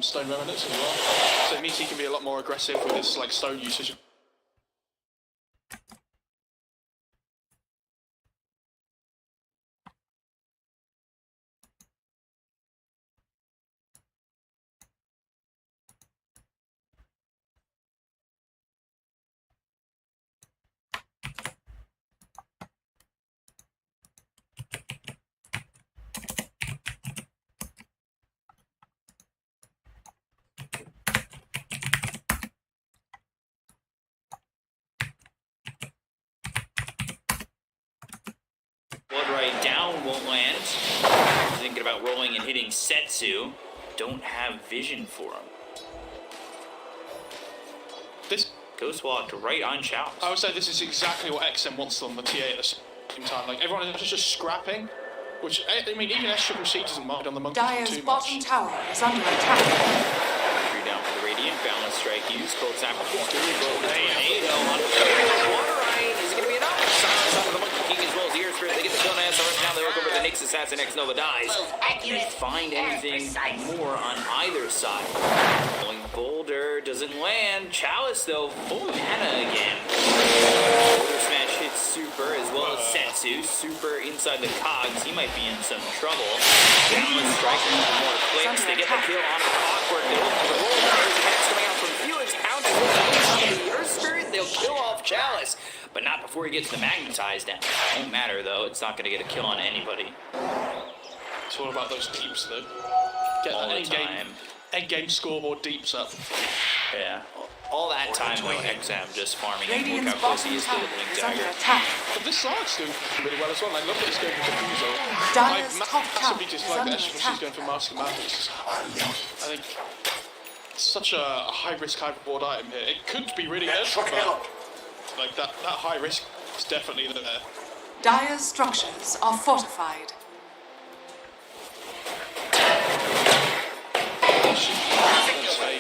stone remnants as well. So it means he can be a lot more aggressive with his like stone usage. Down won't land. Thinking about rolling and hitting Setsu. Don't have vision for him. This Ghost walked right on Chows. I would say this is exactly what XM wants on the TA at the same time. Like everyone is just scrapping, which I mean even SCC doesn't mind on the monkey Dire's too bottom much. tower is under attack. Three down for the Radiant. Balance strike used. Cold snap before. Tornado on the water right. Is it going to be enough? Silence onto the Monkey King as well as the Earth Spirit. They get the kill now. So right now they look over the Nyx Assassin. X Nova dies. Can't find anything more on either side. Going Boulder doesn't land. Chalice though, full mana again. Boulder Smash hits Super as well as Setsu. Super inside the cogs. He might be in some trouble. Balance striking more clicks. They get the kill on Awkward. They look for the roll. There's attacks coming out from Felix. Pounces with the Earth Spirit. They'll kill off Chalice. But not before he gets the magnetized down. Won't matter though. It's not going to get a kill on anybody. It's all about those deeps though. Get All that the time. end game scoreboard deeps up. Yeah. All that time though, XM just farming. Radiant's Look how close he bottom is to the tower Blink is under Dagger. attack. But this side's doing really well as well. Like look at this game with Diffusal. Dire's Like top tower massively is dislike under that SCC's attack. going for Master Madness. I think it's such a high risk, high reward item here. It could be really good, but like that high risk is definitely there. Dire's structures are fortified.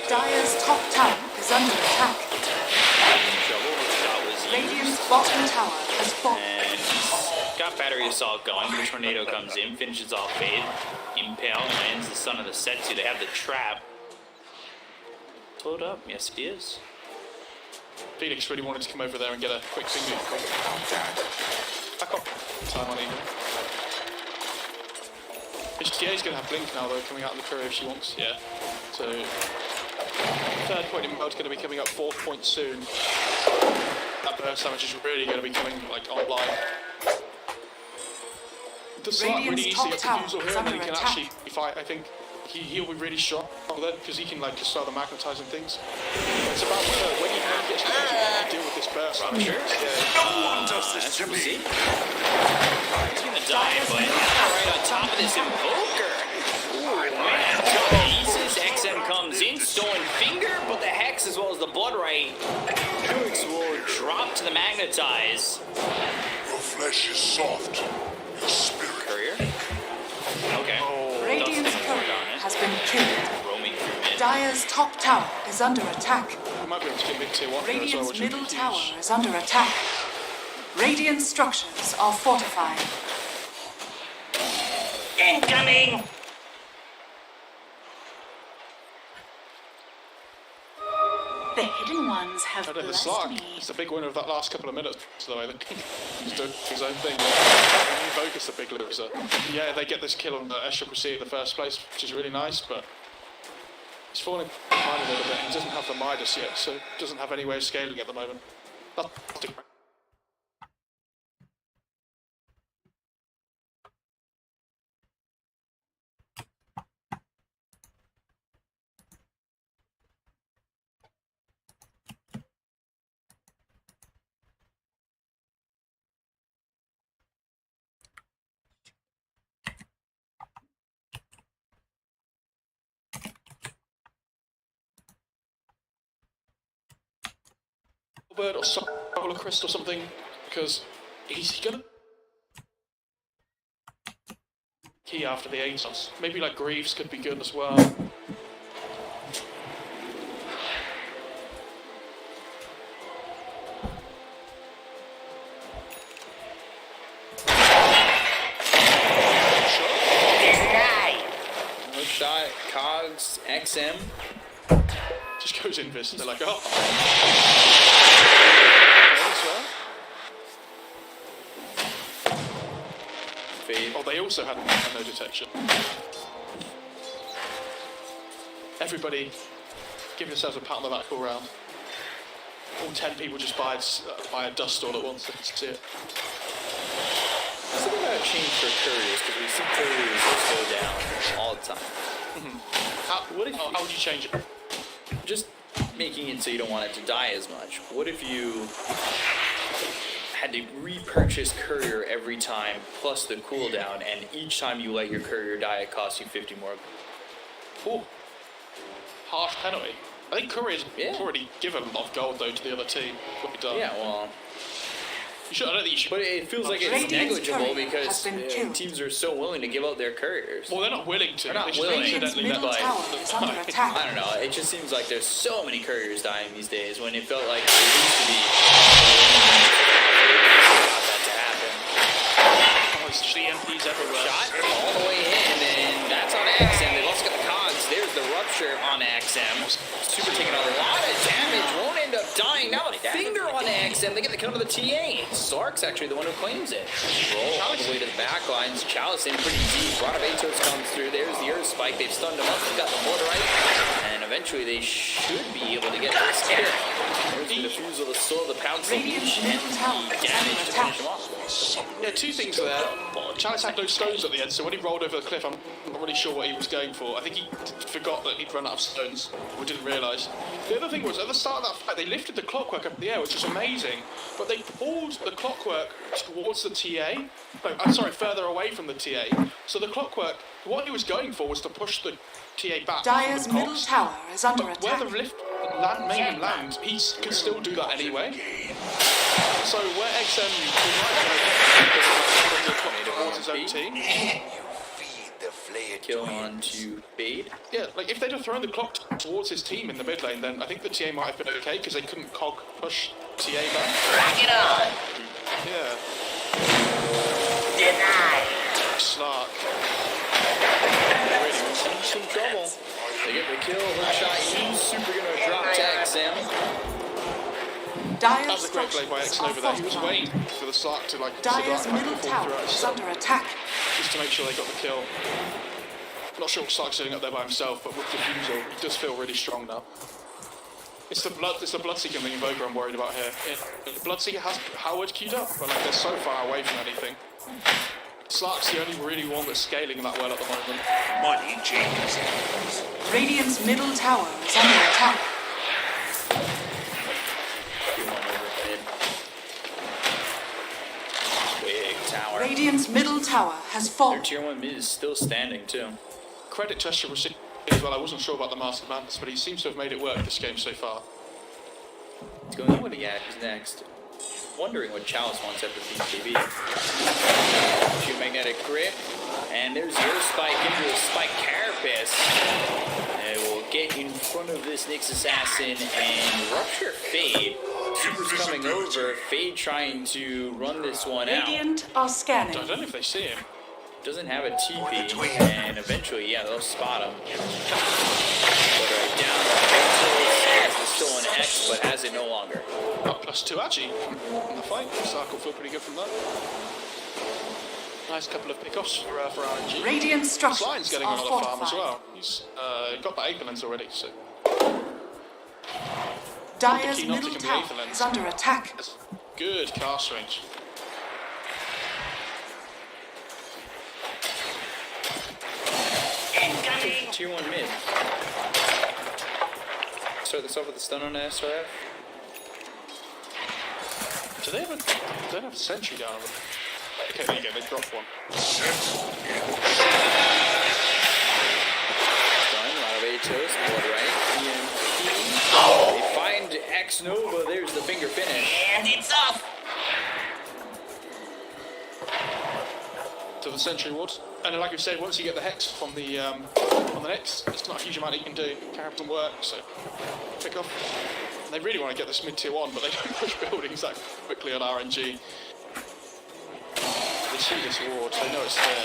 Dire's top tower is under attack. Radiant's bottom tower has fallen. And he's got battery assault going. The tornado comes in, finishes off Fade. Impale lands the son of the Setsu. They have the trap. Load up. Yes, it is. Felix really wanted to come over there and get a quick finger. Back up. Time on even. His TA's going to have Blink now though, coming out in the career if she wants. Yeah. So, third point in mode's going to be coming up, fourth point soon. That burst damage is really going to be coming like online. The start really easy up to Fusel here and then he can actually fight. I think he'll be really strong with it because he can like just start the magnetizing things. It's about when he gets the to deal with this burst. Sure. No one does this to me. He's gonna die, but right on top of this Invoker. Ooh, man, pieces. XM comes in, stolen finger, but the Hex as well as the Blood Right. Koloks will drop to the Magnetize. Your flesh is soft. Your spirit. Courier. Okay. Radiant's Dustin courier on it. has been killed. Roaming through mid. Dire's top tower is under attack. We might be able to get mid tier 1 as well, Radiant's which middle would be tower huge. is under attack. Radiant structures are fortified. Incoming! The hidden ones have And then the blessed Slark me. is the big winner of that last couple of minutes, though, I think. He's doing his own thing. Invoker's the big loser. Yeah, they get this kill on the SCC in the first place, which is really nice, but he's falling behind a little bit. He doesn't have the Midas yet, so doesn't have any way of scaling at the moment. Bird or Solar Crest or something, because he's gonna key after the ASOS. Maybe like Greaves could be good as well. shot, Cogs, XM. Just goes invis. They're like, oh. Fade. Oh, they also had no detection. Everybody give yourselves a pat on the back all round. All 10 people just buy a dust all at once. Let's see it. Let's think about a change for couriers, because we see couriers just go down all the time. How would you change it? Just making it so you don't want it to die as much. What if you had to repurchase courier every time, plus the cooldown, and each time you let your courier die, it costs you 50 more? Ooh. Harsh penalty. I think Courier's already given a lot of gold though to the other team. What he done. Yeah, well. I don't think you should. But it feels like it's Radiant's negligible courier because has been killed. teams are so willing to give out their couriers. Well, they're not willing to. They're not They just willing. Radiant's accidentally middle let tower them is die. under attack. I don't know. It just seems like there's so many couriers dying these days when it felt like there used to be. Got that to happen. Oh, it's just EMPs everywhere. Shot all the way in, and that's on XM. They've also got the Cogs. There's the rupture on XM. Super taking a lot of damage. Won't end up dying. Now a finger on XM. They get the kill to the TA. Sark's actually the one who claims it. Roll all the way to the back lines. Chalice in pretty deep. Ranavetos comes through. There's the Earth Spike. They've stunned him up. They've got the Mortarite. And eventually they should be able to get this kill. There's the defusal, the soul, the pounce, the leash, and the damage to finish him off. Yeah, two things there. Chalice had no stones at the end, so when he rolled over the cliff, I'm not really sure what he was going for. I think he forgot that he'd run out of stones, or didn't realise. The other thing was, at the start of that fight, they lifted the clockwork up in the air, which was amazing, but they pulled the clockwork towards the TA. No, I'm sorry, further away from the TA. So the clockwork, what he was going for was to push the TA back. Dyer's from the middle Cox. tower is under But attack. where the lift made him land, he can still do that anyway. So where XM towards his own team. Kill on to Fade. Yeah, like if they'd have thrown the clock towards his team in the mid lane, then I think the TA might have been okay because they couldn't cog push TA back. Rock it on. Yeah. Denied. Slark. Some trouble. They get the kill. Hookshot used. Super gonna drop tag Sam. That Dyer's was a great play by structures Exon are over there. He was fortified. waiting for the Slark to like Dyer's sit back middle and fall tower throughout his is stuff, under attack. just to make sure they got the kill. Not sure what Slark's doing up there by himself, but with Diffusal, he does feel really strong now. It's the Bloodseeker and the Invoker I'm worried about here. The Bloodseeker has Howard queued up, but like they're so far away from anything. Slark's the only really one that's scaling that well at the moment. Money changes. Radiant's middle tower is under attack. Big tower. Radiant's middle tower has Their fallen. tier 1 mid is still standing too. Credit to Escher as well. I wasn't sure about the Master Mantis, but he seems to have made it work this game so far. He's going, what do you Who's next? Wondering what Chalice wants after BKB. Shoot magnetic grip. And there's your spike into a spike carapace. And it will get in front of this Nyx assassin and rupture Fade. Super's coming over. Fade trying to run this one out. Radiant are scanning. I don't know if they see him. Doesn't have a TP, and eventually, yeah, they'll spot him. Put right down. Has the stolen X, but has it no longer. Up +2 actually in the fight. Slark will feel pretty good from that. Nice couple of pickoffs for RNG. Radiant structures Sline's getting are another farm as fortified. well. He's got the Aether Lens already, so Dyer's Key not middle taking the tower Aether Lens. is under attack. that's good cast range. Incoming. Tier 1 mid. Start this off with a stun on SRF. Do they have a sentry down on them? Okay, there you go, they dropped one. Stun, a lot of Atos, blood right. They find X Nova, there's the finger finish. And it's off. To the sentry ward. And like I said, once you get the hex from the on the next, it's not a huge amount you can do. Carry can work, so pick off. They really want to get this mid-tier 1, but they don't push buildings that quickly on RNG. They see this ward, they know it's there.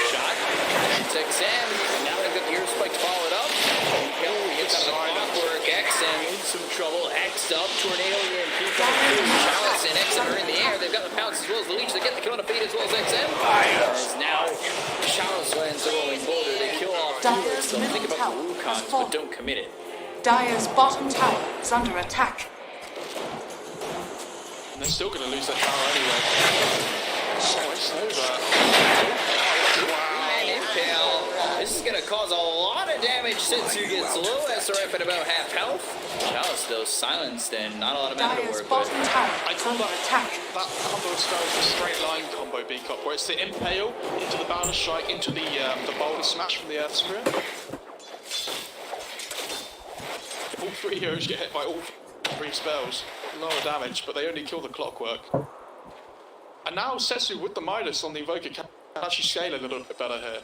Shot. It's XM, Tornado EMP coming through. Chalice and XM are in the air. They've got the pounce as well as the leech. They get the kill on a feed as well as XM. As now Chalice lands the rolling boulder. They kill off two. Dyer's Don't think middle about tower the has Wukons, fallen. but don't commit it. Dyer's bottom tower is under attack. And they're still going to lose their tower anyway. Oh, it's over. And Impale. This is going to cause a lot of damage since you get low. SRF at about half health. Chalice, though, silenced and not a lot of mana to Dyer's work bottom with. tower I is call under attack. that combo spell is a straight line combo B-Cop, where it's the Impale into the Boulder Strike into the Boulder Smash from the Earth Spirit. All three heroes get hit by all three spells. A lot of damage, but they only kill the Clockwork. And now Setsu with the Midas on the Invoker can actually scale a little bit better here.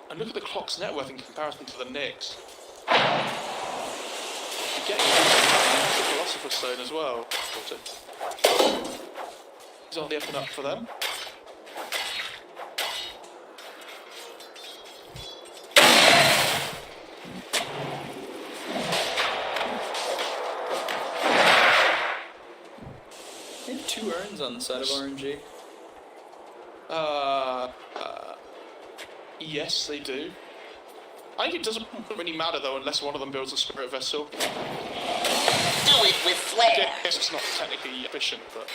And look at the Clock's net worth in comparison to the Nyx. Getting a Philosopher's Stone as well. He's on the up and up for them. They have 2 urns on the side of RNG. Yes, they do. I think it doesn't really matter though, unless one of them builds a spirit vessel. Do it with flair. I guess it's not technically efficient, but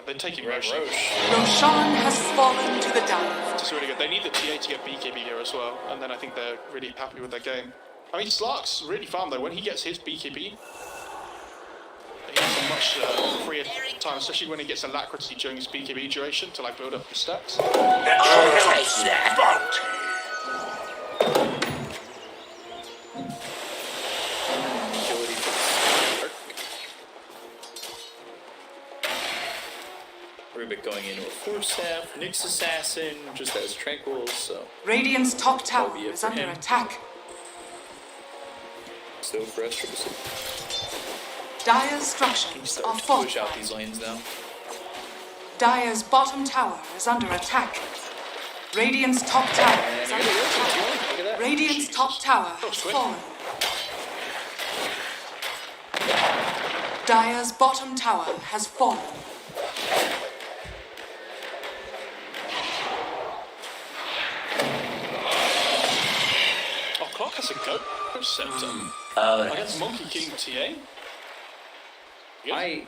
they're taking Roshan. Roshan has fallen to the dive. Which is really good. They need the TA to get BKB here as well, and then I think they're really happy with their game. I mean, Slark's really fun though. When he gets his BKB, he has a much freer time, especially when he gets Alacrity during his BKB duration to like build up his stats. Bounty. Agility for Spark. Rubik going into a Force Staff. Nyx Assassin just has Tranquils, so Radiant's top tower That'll be it is for under him. attack. still for us. Triple C. Dyer's structures Start are to push fortified. out these lanes now. Dyer's bottom tower is under attack. Radiant's top tower is And under here attack. it is. Look at that. Radiant's top tower has sweet. fallen. Dyer's bottom tower has fallen. Oh, Clock has a Ghost Scepter against Monkey King TA. I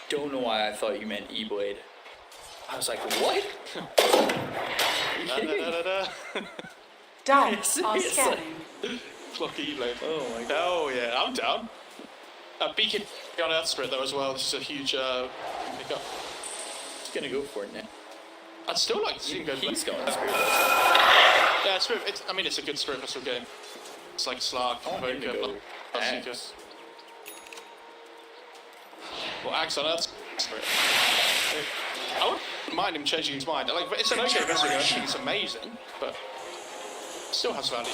don't know why I thought you meant E-Blade. I was like, what? Dyers are Seriously? scanning. Clock E-Blade. Oh my god. Oh yeah, I'm down. Beacon on Earth Spirit though as well. This is a huge pickup. He's gonna go for it now. I'd still like to see him go for He's that. going Spirit. Yeah, Spirit. I mean, it's a good Spirit Vessel game. It's like Slark, I want him to Invoker, go Bloodseeker. Axe. Well, Axe on Earth Spirit. I wouldn't mind him changing his mind. Like, it's an okay vessel game. I think it's amazing, but it still has value.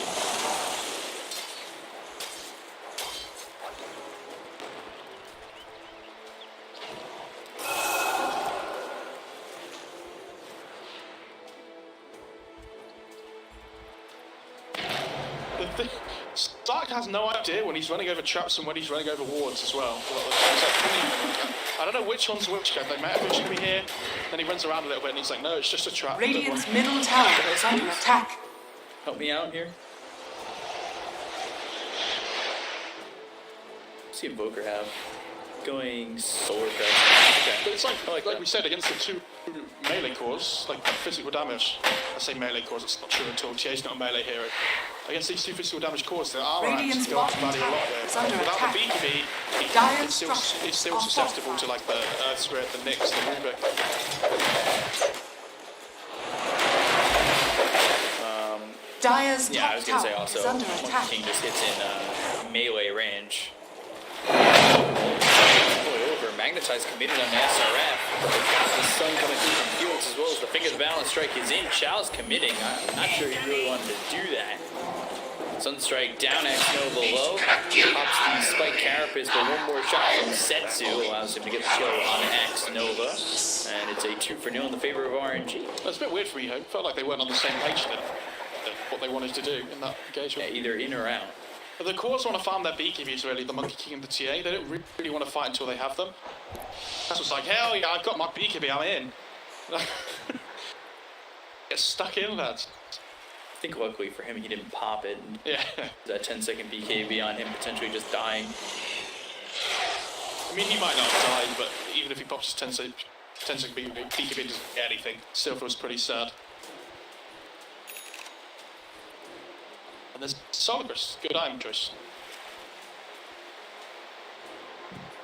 The thing, Stark has no idea when he's running over traps and when he's running over wards as well. I don't know which one's which. They might have should be here. Then he runs around a little bit and he's like, no, it's just a trap. Radiant's middle tower is under attack. Help me out here. What's the Invoker have? Going Solar Crest. But it's like we said, against the two melee cores, like physical damage. I say melee cores, it's not true at all. TA's not a melee hero. Against these two physical damage cores, there are Radiant's actually go up bottom value a lot tower there. is under Without attack. the BKB, Dyer's it's still structures are susceptible to fortified. like the Earth Spirit, the Nyx, the Rubik. Dyer's Yeah, I top was gonna say tower also, is under Monkey attack. King just hits in melee range. Fully over. Magnetize committed on the SRF. The sun coming through from fields as well as the finger of the balance strike is in. Chow's committing. I'm not sure he really wanted to do that. Sunstrike down X Nova low. Pops the Spike Carapace, but one more shot from Setsu allows him to get the kill on X Nova. And it's a 2-0 in the favor of RNG. That's a bit weird for Ehome. Felt like they weren't on the same page then. What they wanted to do in that Yeah, engagement. either in or out. The cores want to farm their beekeepers, really, the Monkey King and the TA. They don't really want to fight until they have them. That's what's like, hell yeah, I've got my beekeeper, I'm in. Get stuck in, lads. I think luckily for him, he didn't pop it. And Yeah. that 10-second BKB on him potentially just dying. I mean, he might not have died, but even if he pops his 10-second beekeeper doesn't get anything, still feels pretty sad. And there's Solibus, good item choice.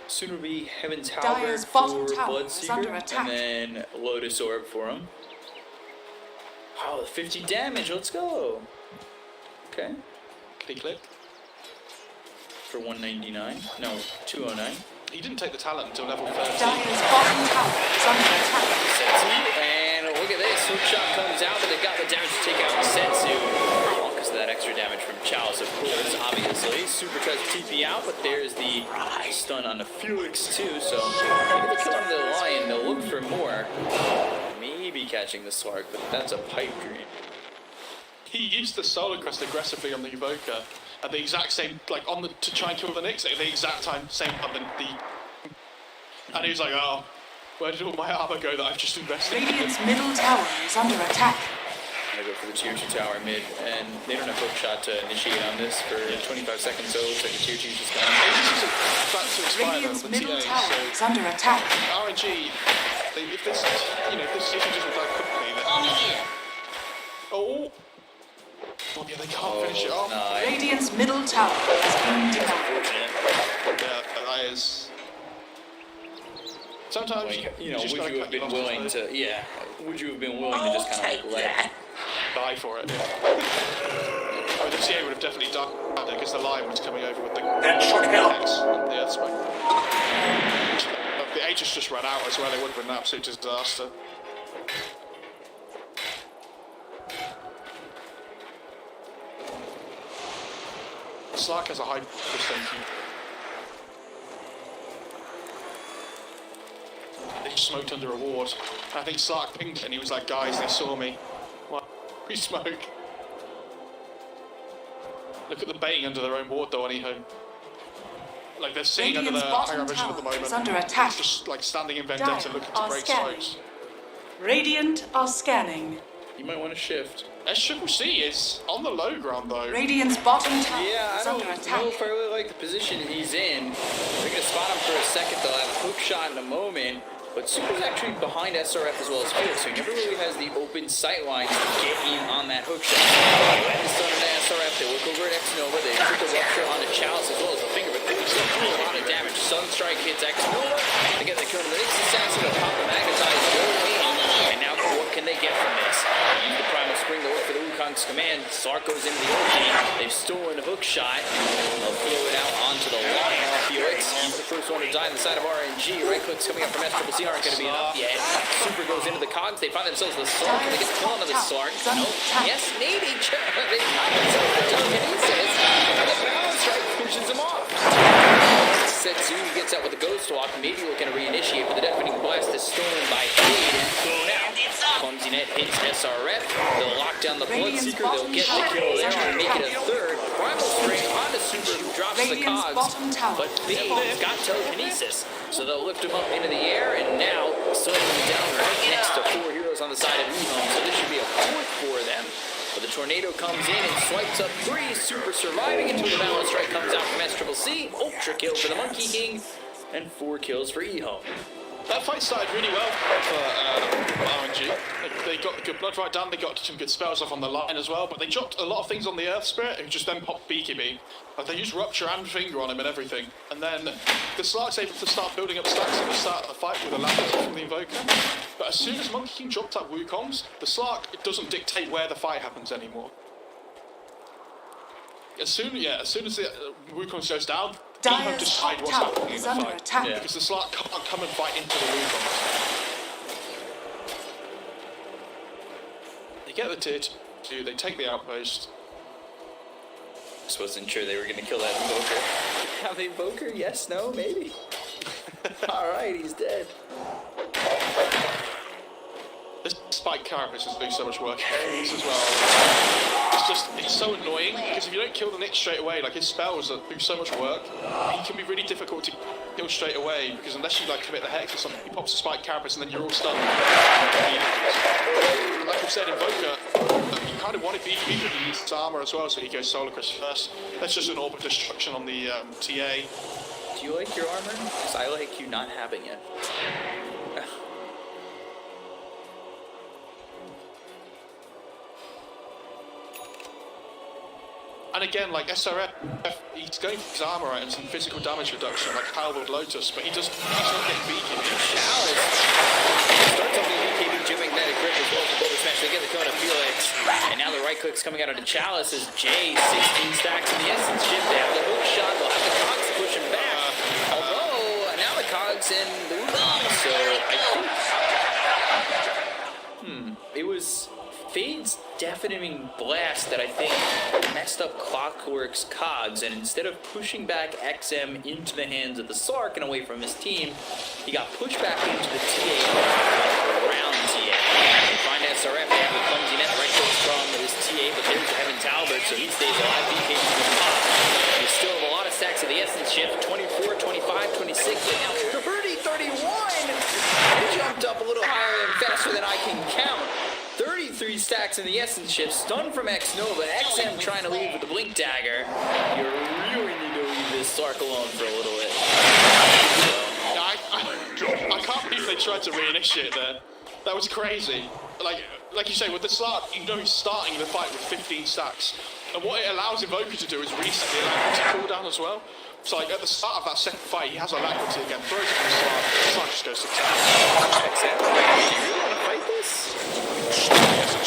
Soon will be Heaven's Dire's Halberd bottom for tower is under Bloodseeker, attack. and then Lotus Orb for him. Oh, 50 damage, let's go. Okay, Click, click. for 199. No, 209. He didn't take the talent until level 13. Dire's bottom tower is under attack. Setsu, and look at this. Hook shot comes out, but they got the damage to take out Setsu. Because of that extra damage from Chalice, of course, obviously. Super tries to TP out, but there's the stun on the Felix, too. So, maybe the kill on the Lion, they'll look for more. Maybe catching the Slark, but that's a pipe dream. He used the Solar Crest aggressively on the Evoker at the exact same, like, to try and kill the Nyx at the exact same time. And he was like, oh, where did all my armor go that I've just invested in? Radiant's middle tower is under attack. I'm gonna go for the tier 2 tower mid, and they don't have hook shot to initiate on this for 25 seconds, so it looks like the tier 2 is just gone. This is about to expire though, Radiant's the middle TA, tower so is under attack. RNG, if this decision doesn't die quickly, then... Oh! Oh yeah, they can't finish it off. Nice. Radiant's middle tower has been denied. Yeah, that is... Sometimes Like, you just would gotta you have cut your been willing losses, to, would you have been willing to just kind of like let die for it. Oh, the TA would have definitely died because the Lion was coming over with the That should help. X and the Earthspike. The Aegis just ran out as well, it would have been an absolute disaster. Slark has a high percentage. They smoked under a ward. I think Slark pinged it and he was like, guys, they saw me. What? We smoke. Look at the baiting under their own ward though on Ehome. Like they're sitting under Radiant's the bottom higher vision at the tower moment. is under attack. It's just like standing in Vendetta Dire looking to are break scanning. smokes. Radiant are scanning. You might want to shift. SCC is on the low ground though. Radiant's bottom tower Yeah, I is don't under know attack. if I really like the position he's in. They're going to spot him for a second. They'll have a hook shot in a moment. But Super's actually behind SRF as well as Felix, so he never really has the open sight line to get in on that hook shot. When the stun into SRF, they look over at X-Nova, they put the rupture onto Chalice as well as the finger, but they still do a lot of damage. Sunstrike hits X-Nova, they get the kill to the Nyx assassin, they'll pop the magnetize, go in, and now what can they get from this? Use the Primal Spring to look for the Wukong's command. Slark goes into the ulti, they've stolen the hook shot, they'll throw it out onto the line on Felix. He's the first one to die on the side of RNG. Right clicks coming up from SCC aren't going to be enough yet. Super goes into the cogs. They find themselves with Slark. And they get the kill onto the Slark. No. Yes, maybe. They find themselves with telekinesis. And the balance strike pushes them off. Setsu gets out with a ghost walk. Maybe looking to reinitiate, but the deafening blast is stolen by Fade and thrown out. Clumsy net hits SRF. They'll lock down the Bloodseeker. They'll get the kill there and make it a third. Primal Spring onto Super, who drops the cogs. But Fade's got telekinesis. So they'll lift him up into the air, and now slowing him down right next to 4 heroes on the side of Ehome. So this should be a fourth for them. But the tornado comes in and swipes up 3. Super surviving until the balance strike comes out from SCC. Ultra kill for the Monkey King, and 4 kills for Ehome. That fight started really well for RNG. They got the good blood right down, they got some good spells off on the line as well, but they dropped a lot of things on the Earth Spirit who just then popped BKB. Like they used Rupture and Finger on him and everything. And then the Slark's able to start building up stacks at the start of the fight with a land from the Invoker. But as soon as Monkey King dropped that Wukongs, the Slark doesn't dictate where the fight happens anymore. As soon as the Wukongs goes down, Ehome Dire's decide top what's tower happening in is the under fight. attack. Yeah. Because the Slark can't come and fight into the Wukongs. They get the tier 2, they take the outpost. Just wasn't sure they were going to kill that Invoker. Have the Invoker? Yes, no, maybe. Alright, he's dead. This spike carapace is doing so much work as well. It's so annoying because if you don't kill the Nyx straight away, like his spells that do so much work, he can be really difficult to kill straight away because unless you like commit the hex or something, he pops a spike carapace and then you're all stunned. Like I said, Invoker, you kind of want to beat him with his armor as well, so he goes Solar Crest first. That's just an orb of destruction on the TA. Do you like your armor? Because I like you not having it. And again, like SRF, he's going for his armor items and physical damage reduction, like Halberd Lotus, but he's not getting BKB. Chalice starts off the BKB, Jim Magnetic Grip as well as the Boulder Smash. They get the cone of Felix. And now the right click's coming out of the Chalice as Jay, 16 stacks in the Essence Shift. They have the hook shot, they'll have the Cogs to push him back. Although, now the Cogs and the Wukong, so I think... It was Fade's deafening blast that I think messed up Clockwork's Cogs, and instead of pushing back XM into the hands of the Sark and away from his team, he got pushed back into the TA around TA. They find SRF, they have a clumsy net right close from his TA, but there's Evan Talbert, so he stays alive. BKB is pop. They still have a lot of stacks of the Essence Shift, 24, 25, 26, and now 30, 31! They jumped up a little higher and faster than I can count. 33 stacks in the Essence Shift, stun from X-Nova, XM trying to leave with the Blink Dagger. You really need to leave this Sark alone for a little bit. I can't believe they tried to reinitiate there. That was crazy. Like you say, with the Sark, you know he's starting the fight with 15 stacks. And what it allows Invoker to do is reset the Alacrity cooldown as well. So like at the start of that second fight, he has Alacrity again, throws it from the Sark just goes to town. XM, do you really want to fight this?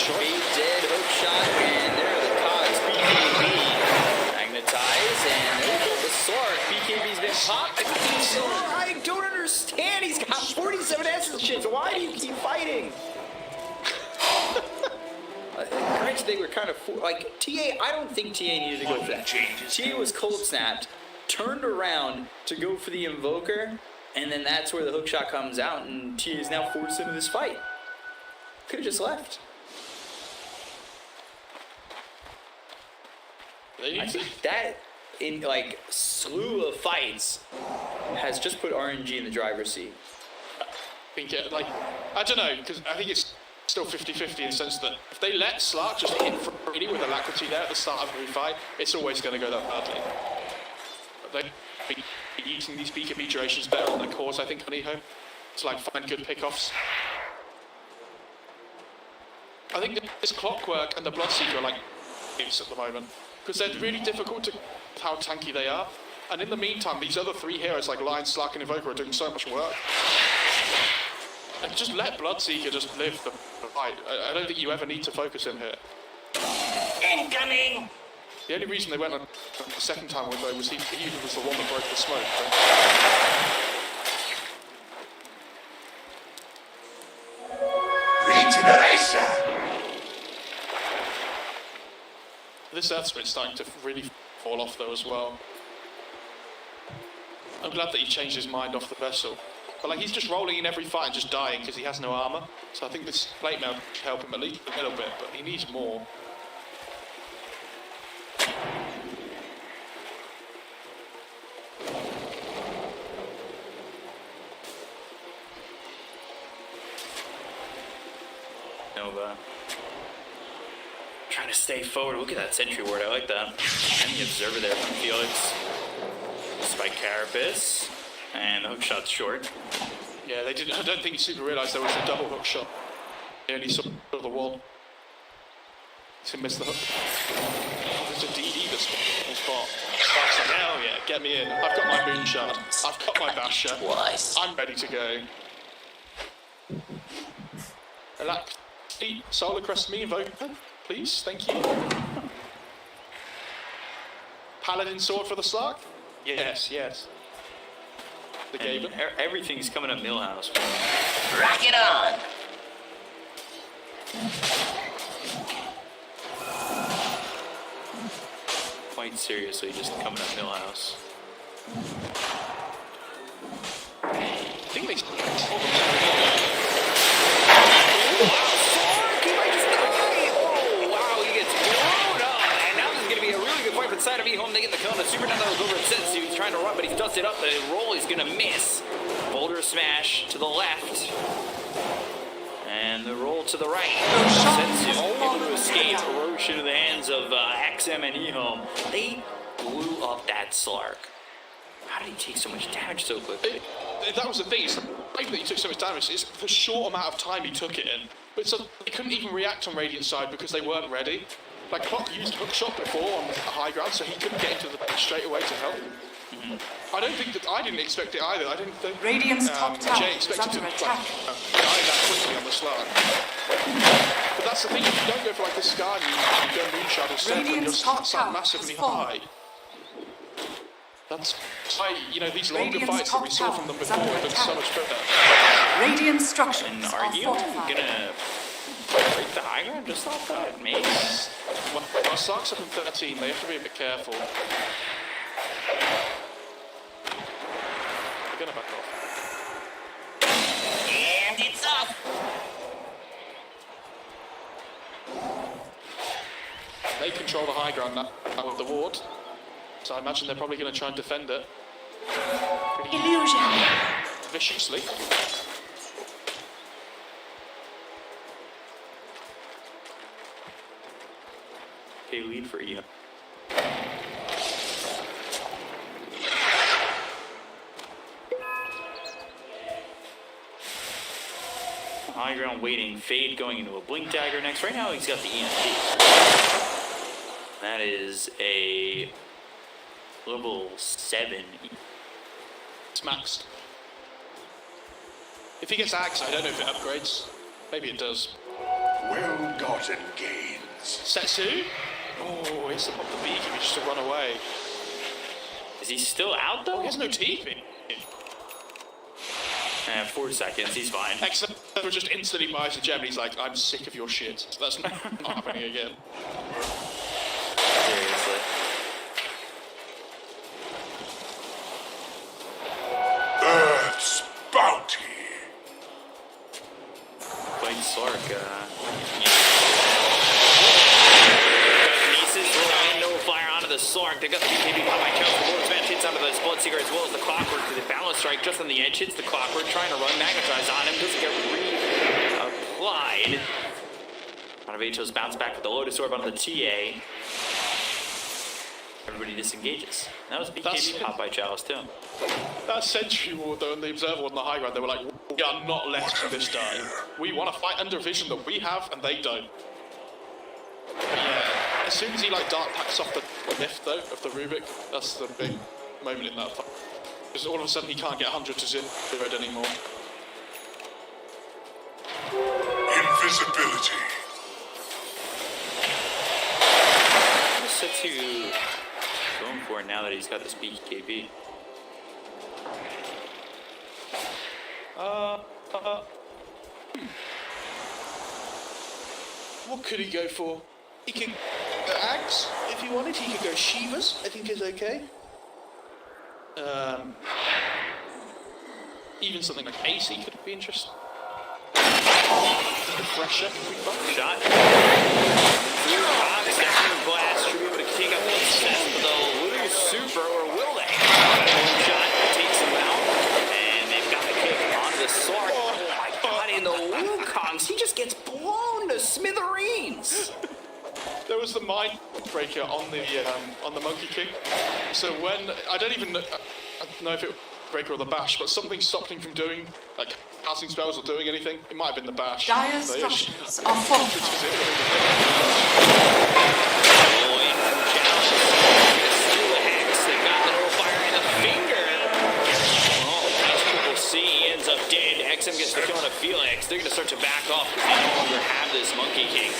Big dead hook shot, and there are the Cogs. BKB magnetize, and there goes the Sark. BKB's been popped. So I don't understand. He's got 47 Essence Shifts. Why do you keep fighting? Granted, they were kind of like TA. I don't think TA needed to go for that. TA was cold snapped, turned around to go for the Invoker, and then that's where the hook shot comes out, and TA is now forced into this fight. Could have just left. I think that in like slew of fights has just put RNG in the driver's seat. I think I don't know, because I think it's still 50-50 in the sense that if they let Slark just hit freely with Alacrity there at the start of every fight, it's always going to go that badly. But they've been using these BKB durations better on their cores, I think, on Ehome, to like find good pickoffs. I think this Clockwork and the Bloodseeker are like at the moment, because they're really difficult to how tanky they are. And in the meantime, these other three heroes like Lion, Slark, and Invoker are doing so much work. And just let Bloodseeker just live the fight. I don't think you ever need to focus him here. Incoming! The only reason they went on the second time with though was he was the one that broke the smoke. Regeneration! This Earth Spirit's starting to really fall off though as well. I'm glad that he changed his mind off the vessel. But like he's just rolling in every fight and just dying because he has no armor. So I think this plate mail should help him at least a little bit, but he needs more. Nova. Trying to stay forward. Look at that sentry ward. I like that. And the observer there from Felix. Spike Carapace. And the hook shot's short. Yeah, they didn't. I don't think Super realised there was a double hook shot. They only saw the wall. So missed the hook. There's a DD this spot. Spark's like, hell yeah, get me in. I've got my moonshot. I've got my basher. I'm ready to go. Solar Crest me, Invoker, please, thank you. Paladin sword for the Slark? Yes, yes. The Gaben. Everything's coming up Millhouse. Rock it on! Quite seriously, just coming up Millhouse. I think they... on the super down that was over at Sensu. He's trying to run, but he's dusted up. The roll is going to miss. Boulder smash to the left. And the roll to the right. Sensu able to escape. Roche into the hands of XM and Ehome. They blew up that Slark. How did he take so much damage so quickly? That was the thing. It's the fact that he took so much damage. It's the short amount of time he took it in. But so they couldn't even react on Radiant's side because they weren't ready. Like, Klopp used hook shot before on the high ground, so he couldn't get into the pitch straight away to help. I don't think that I didn't expect it either. I didn't think Radiant's top tower Jay is expected under to attack. die that quickly on the slide. But that's the thing. If you don't go for like a scar and you go moonshot or step, and your Radiant's top stats are tower massively has fallen. high. That's why, you know, these longer Radiant's fights that we top saw tower from them is before under look attack. so much better. Radiant And structures are are you fortified. gonna break the high ground just off that? Maybe. Well, Sark's up in 13. They have to be a bit careful. They're gonna back off. And it's off. They control the high ground now with the ward. So I imagine they're probably going to try and defend it Illusion. viciously. Okay, lead for Ehome. High ground waiting. Fade going into a blink dagger next. Right now he's got the EMP. That is a level 7. It's maxed. If he gets axe, I don't know if it upgrades. Maybe it does. Well-gotten gains. Setsu? Oh, it's above the beak. He just to run away. Is he still out though? He has no teeth. 4 seconds. He's fine. Except for just instantly buys a gem and he's like, I'm sick of your shit. That's not happening again. Seriously. Earth's bounty. Playing Slark, Nieces rolling no fire onto the Slark. They got the BKB pop by Chelsea. The Lord's Match hits onto the Bloodseeker as well as the Clockwork. The balance strike just on the edge hits the Clockwork, trying to run magnetize on him. Doesn't get reapplied. Motivatos bounce back with the Lotus Orb onto the TA. Everybody disengages. That was BKB pop by Chalice too. That Sentry Ward, though, and the Observer Ward on the high ground, they were like, we are not left for this time. We want to fight under vision that we have, and they don't. But yeah, as soon as he, like, dart packs off the lift, though, of the Rubik, that's the big moment in that fight. Because all of a sudden he can't get 100 to Zin red anymore. Invisibility. What is Setsu going for now that he's got this BKB? What could he go for? He could go Axe, if he wanted. He could go Shivas, I think is okay. Even something like AC could be interesting. The fresher could be fun. Shot. Through Cox, second blast should be able to take up the set with the Lunar Super, or will they? Shot takes him out, and they've got the kick onto the Slark. Oh my god, in the Wukongs, he just gets blown to smithereens. There was the mind breaker on the Monkey King. So when I don't even know if it was the breaker or the bash, but something stopped him from doing like casting spells or doing anything. It might have been the bash. Dire So, yeah, structures are fortified. They've got the little fire in the finger. Oh, as people see, he ends up dead. XM gets the kill on a Felix. They're going to start to back off because they no longer have this Monkey King.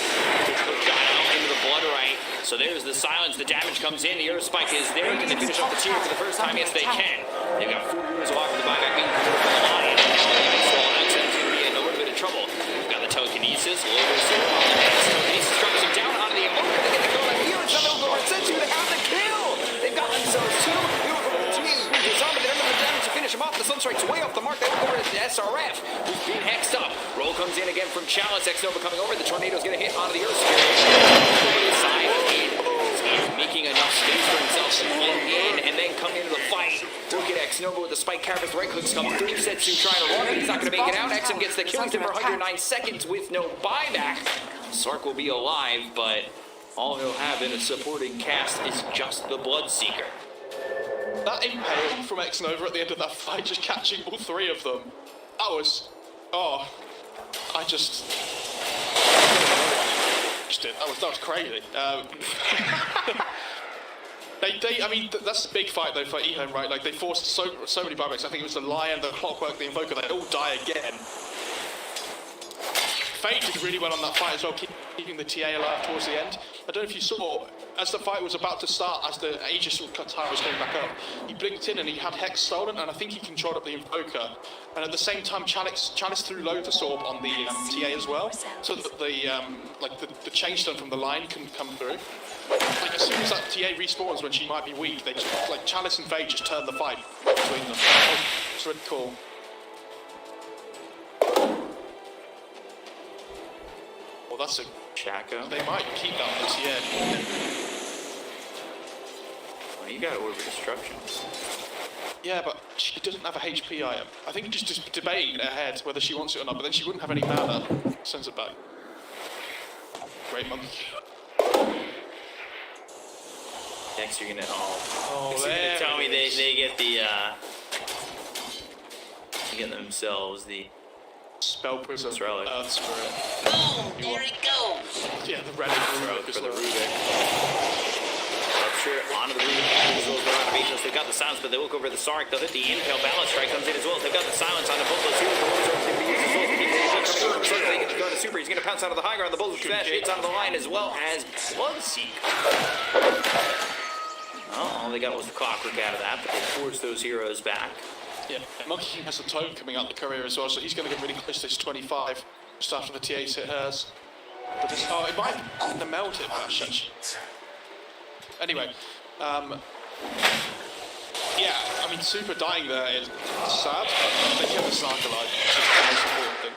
Got out into the blood right. So there's the silence. The damage comes in. The Earth Spike is there. Can they finish off the tier for the first time? Yes, they can. They've got 4 years of off the buyback being covered from the Lion. And now they're XM's going to be in a little bit of trouble. They've got the telekinesis. Lotus here on the next. Telekinesis drops him down onto the emote. They get the kill on a Felix. Now they'll go for Sensu to have the kill. They've got themselves 2. They look over the team. They don't have the damage to finish him off. The Sunstrike's way off the mark. They look over at the SRF, who's being hexed up. Roll comes in again from Chalice. X-Nova coming over. The Tornado's going to hit onto the Earth Spirit. Over the side. It is making enough space for himself to get in and then come into the fight. Look at Xnova with the spike carapace, right clicks come through, sets to trying to run it. He's not going to make it out. Exum gets the kill. He's in for 109 seconds with no buyback. Sark will be alive, but all he'll have in a supporting cast is just the Bloodseeker. That impale from Xnova at the end of that fight, just catching all three of them. That was... Oh. I just did. That was crazy. I mean, that's a big fight though for Ehome, right? Like they forced so many buybacks. I think it was the Lion, the Clockwork, the Invoker. They all die again. Fate did really well on that fight as well, keeping the TA alive towards the end. I don't know if you saw, as the fight was about to start, as the Aegis tower was going back up, he blinked in and he had Hex stolen, and I think he controlled up the Invoker. And at the same time, Chalice threw Lotus Orb on the TA as well, so that the chain stone from the line couldn't come through. Like as soon as that TA respawns when she might be weak, they just, like Chalice and Fate just turned the fight between them. It's really cool. Well, that's a Chaco. They might keep that on the TA. Well, you got Orb of Destruction. Yeah, but she doesn't have a HP item. I think just debating in her head whether she wants it or not, but then she wouldn't have any mana. Sends it back. Great month. Next, you're gonna. Oh, you're gonna tell me they get the. They get themselves the. Spell Prism, Relic. Earth Spirit. Boom! There it goes! Yeah, the Relic For the Rubik. Upshire onto the Rubik as well as the round of Aegis. They've got the silence, but they look over the Sark. They'll hit the Impale. Balance Strike comes in as well. They've got the silence on the both those heroes. The Warriors are going to be used as well. They get to go to Super. He's going to pounce out of the high ground. The Bullet Smash hits onto the line as well as Bloodseeker. Well, all they got was the Clockwork out of that, but they forced those heroes back. Yeah, Monkey King has a tome coming out the career as well, so he's going to get really close to his 25 just after the TAs hit hers. But this, it might have melted, actually. Anyway, yeah, I mean, Super dying there is sad, but they kept the Snark alive, which is the most important thing.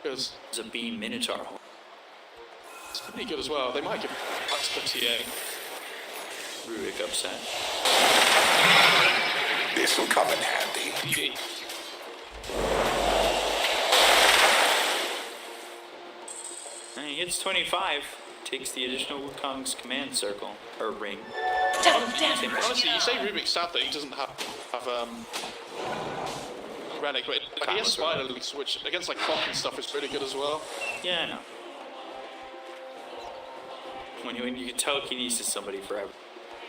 Because It's a Beam Minotaur. it's pretty good as well. They might give it back to the TA. Rubik upset. This will come in handy. GG. And he hits 25. Takes the additional Wukong's command circle or ring. Honestly, you say Rubik's sad that he doesn't have Relic, but he has Spider Links, which against like Clock and stuff is really good as well. Yeah, I know. When you can telekinesis somebody forever.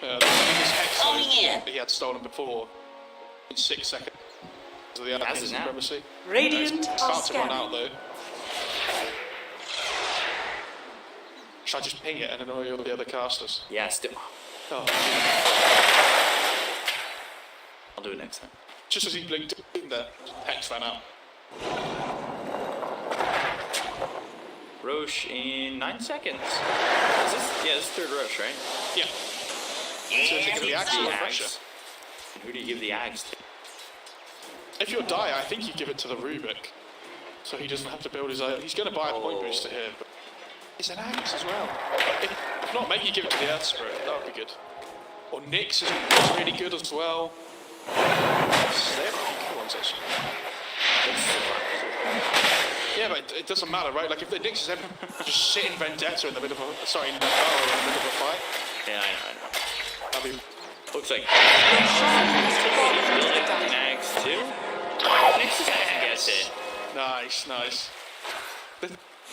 The biggest Hex Going in. he had stolen before in 6 seconds. So the Has it now? supremacy. Radiant are About to run out scanning. though. Should I just ping it and annoy all the other casters? Yeah, still. Oh. I'll do it next time. Just as he blinked in there, Hex ran out. Roche in 9 seconds. Is this? Yeah, this is third Roche, right? Yeah. So if you give the axe to the Axe. pressure. And who do you give the axe to? If you're Dire, I think you give it to the Rubik. So he doesn't have to build his own. He's going to buy a point booster here, but it's an axe as well. If not, maybe you give it to the Earth Spirit. That would be good. Or Nyx is really good as well. They're really good ones, actually. Yeah, but it doesn't matter, right? Like if the Nyx is ever just sitting Vendetta in the middle of a, sorry, Navarro in the middle of a fight, Yeah, I know. that'd be Looks like Max too. Next guy gets it. nice, nice.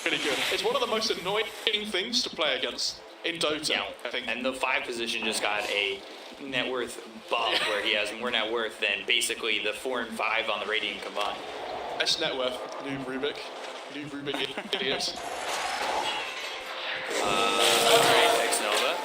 Really good. It's one of the most annoying things to play against in Dota, Yeah, I think. and the 5 position just got a net worth bump where he has more net worth than basically the 4 and 5 on the Radiant combined. S net worth, Noob Rubik idiots. Alright, X-Nova.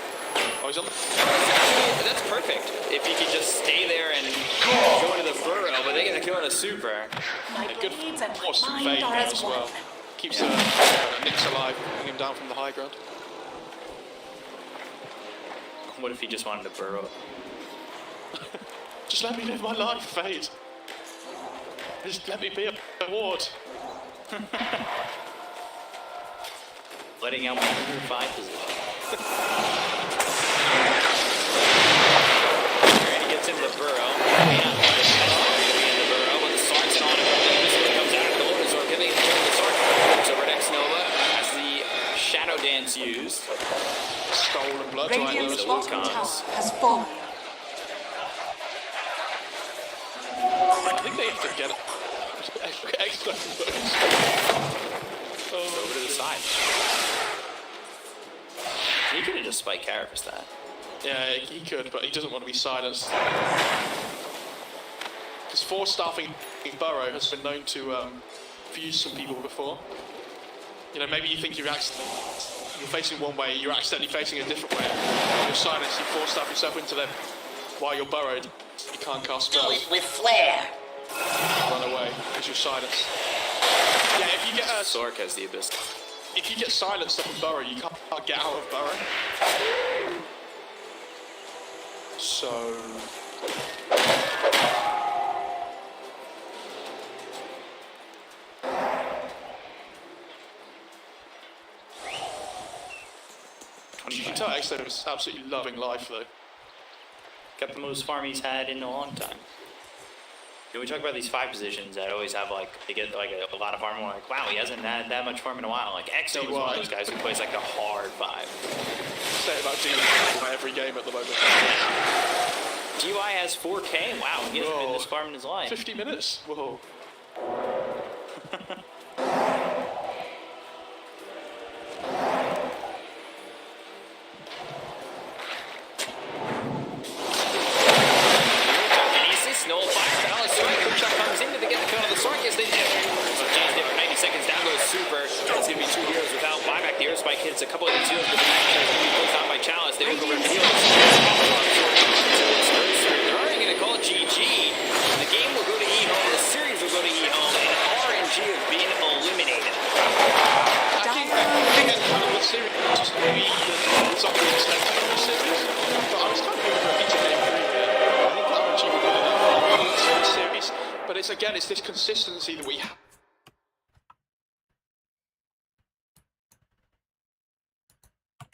Oh, he's on. That's perfect. If he could just stay there and go into the burrow, but they're gonna kill in a super. My A good blades and force from mind Fade are there as as one. well. Keeps Nyx alive, bringing him down from the high ground. What if he just wanted to burrow? Just let me live my life, Fade. Just let me be a ward. Letting out my 5 position. the burrow. Yeah, going to be in the burrow, but the Sark's on it. This one comes out of the Lord Zork. Can they turn the Sark? So Redex Nova has the Shadow Dance used. Stolen blood right there Radiant's as well. bottom tower has fallen. I think they have to get it. Extra boost. Over to the side. He could have just spiked Carapace that. Yeah, he could, but he doesn't want to be silenced. Because 4-staffing Burrow has been known to fuse some people before. You know, maybe you think you're facing one way, you're accidentally facing a different way. You're silenced, you 4-staff yourself into them while you're burrowed. You can't cast Do spells. it with flair. Run away because you're silenced. Yeah, if you get Sork has the Abyss. if you get silenced up in Burrow, you can't get out of Burrow. So you can tell Exo was absolutely loving life though. Got the most farm he's had in a long time. When we talk about these 5 positions that always have like, they get like a lot of farm, we're like, wow, he hasn't had that much farm in a while. Like Exo is one of those guys who plays like a hard 5. Say about doing every game at the moment. DY has 4K. Wow, he hasn't been this farm in his life. 50 minutes. Whoa. Hits a couple of these heals, but the match is going to be closed out by Chalice. They look over at heals. They're already going to call it GG. The game will go to Ehome. The series will go to Ehome. And RNG have been eliminated. I think it's kind of a series. Just maybe something expected from the series. But I was kind of looking for a beat game 3 here. I think RNG will win enough series. But it's again, it's this consistency that we have.